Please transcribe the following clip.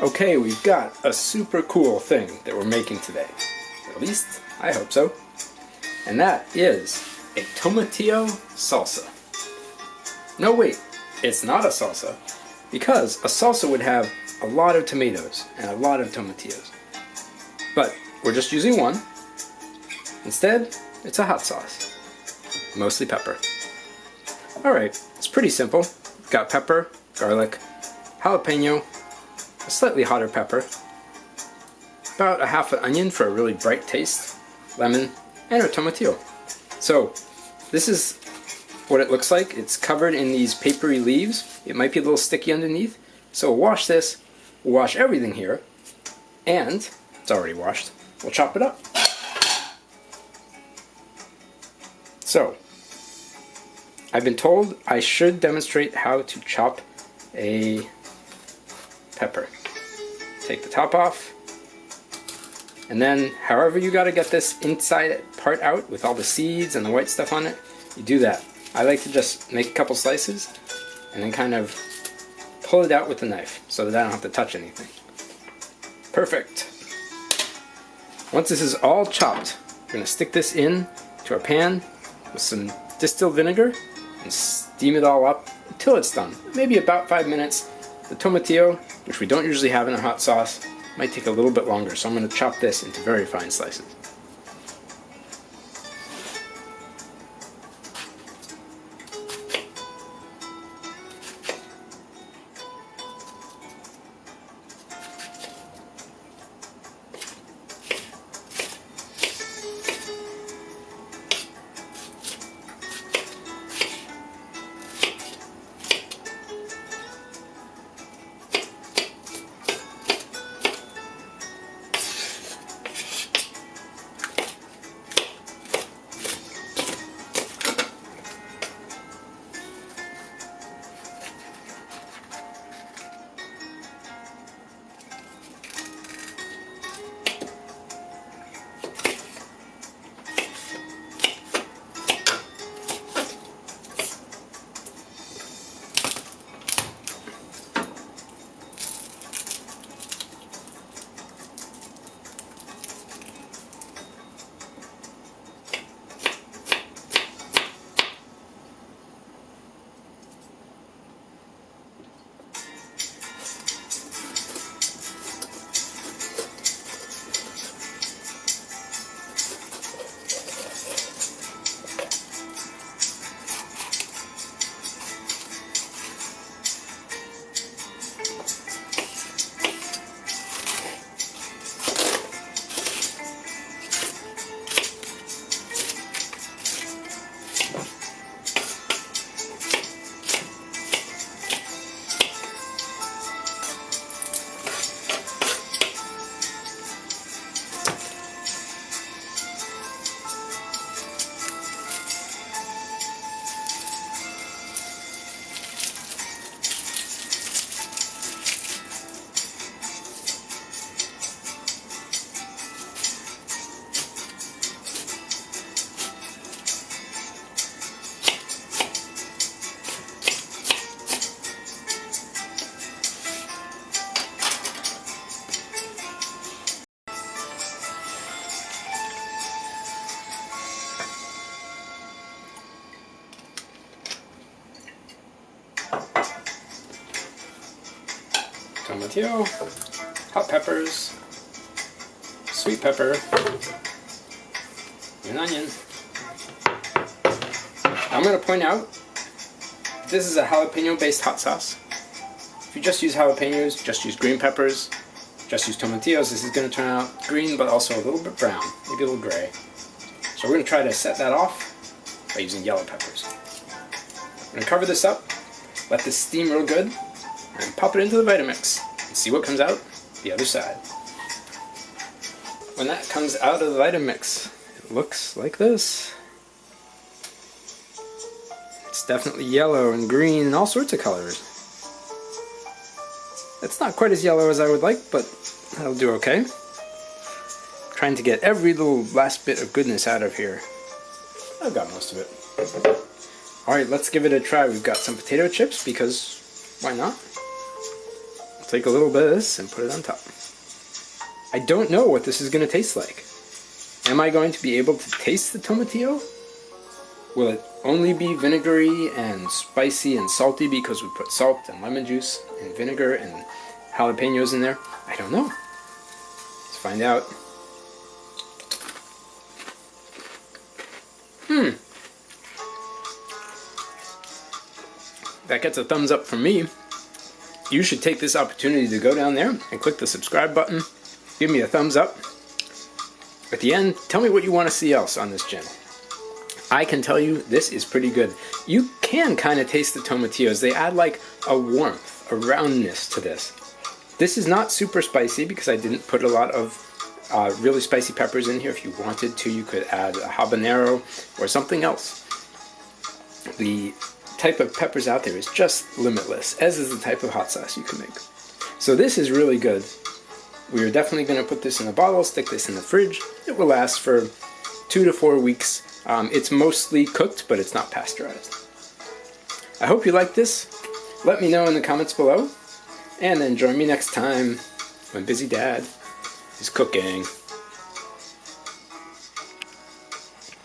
Okay, we've got a super cool thing that we're making today. At least, I hope so. And that is a tomatillo salsa. No wait, it's not a salsa, because a salsa would have a lot of tomatoes and a lot of tomatillos. But we're just using one. Instead, it's a hot sauce. Mostly pepper. Alright, it's pretty simple. We've got pepper, garlic, jalapeno, a slightly hotter pepper, about a half an onion for a really bright taste, lemon, and our tomatillo. So this is what it looks like. It's covered in these papery leaves. It might be a little sticky underneath. So we'll wash this, we'll wash everything here, and it's already washed. We'll chop it up. So I've been told I should demonstrate how to chop a pepper. Take the top off, and then however you gotta get this inside part out with all the seeds and the white stuff on it, you do that. I like to just make a couple slices and then kind of pull it out with the knife so that I don't have to touch anything. Perfect. Once this is all chopped, we're gonna stick this in to our pan with some distilled vinegar and steam it all up until it's done. Maybe about 5 minutes. The tomatillo, which we don't usually have in a hot sauce, might take a little bit longer, so I'm going to chop this into very fine slices. Tomatillo, hot peppers, sweet pepper, and onion. I'm going to point out, this is a jalapeno based hot sauce. If you just use jalapenos, just use green peppers, just use tomatillos, this is going to turn out green but also a little bit brown, maybe a little gray. So we're going to try to set that off by using yellow peppers. I'm going to cover this up, let this steam real good, and pop it into the Vitamix and see what comes out the other side. When that comes out of the Vitamix, it looks like this. It's definitely yellow and green and all sorts of colors. It's not quite as yellow as I would like, but that'll do okay. Trying to get every little last bit of goodness out of here. I've got most of it. Alright, let's give it a try. We've got some potato chips because why not? take a little bit of this and put it on top. I don't know what this is going to taste like. Am I going to be able to taste the tomatillo? Will it only be vinegary and spicy and salty because we put salt and lemon juice and vinegar and jalapenos in there? I don't know. Let's find out. That gets a thumbs up from me. You should take this opportunity to go down there and click the subscribe button. Give me a thumbs up. At the end, tell me what you want to see else on this channel. I can tell you this is pretty good. You can kind of taste the tomatillos. They add like a warmth, a roundness to this. This is not super spicy because I didn't put a lot of really spicy peppers in here. If you wanted to, you could add a habanero or something else. The type of peppers out there is just limitless, as is the type of hot sauce you can make. So this is really good. We are definitely going to put this in a bottle, stick this in the fridge. It will last for 2 to 4 weeks. It's mostly cooked, but it's not pasteurized. I hope you like this. Let me know in the comments below. And then join me next time when Busy Dad is cooking.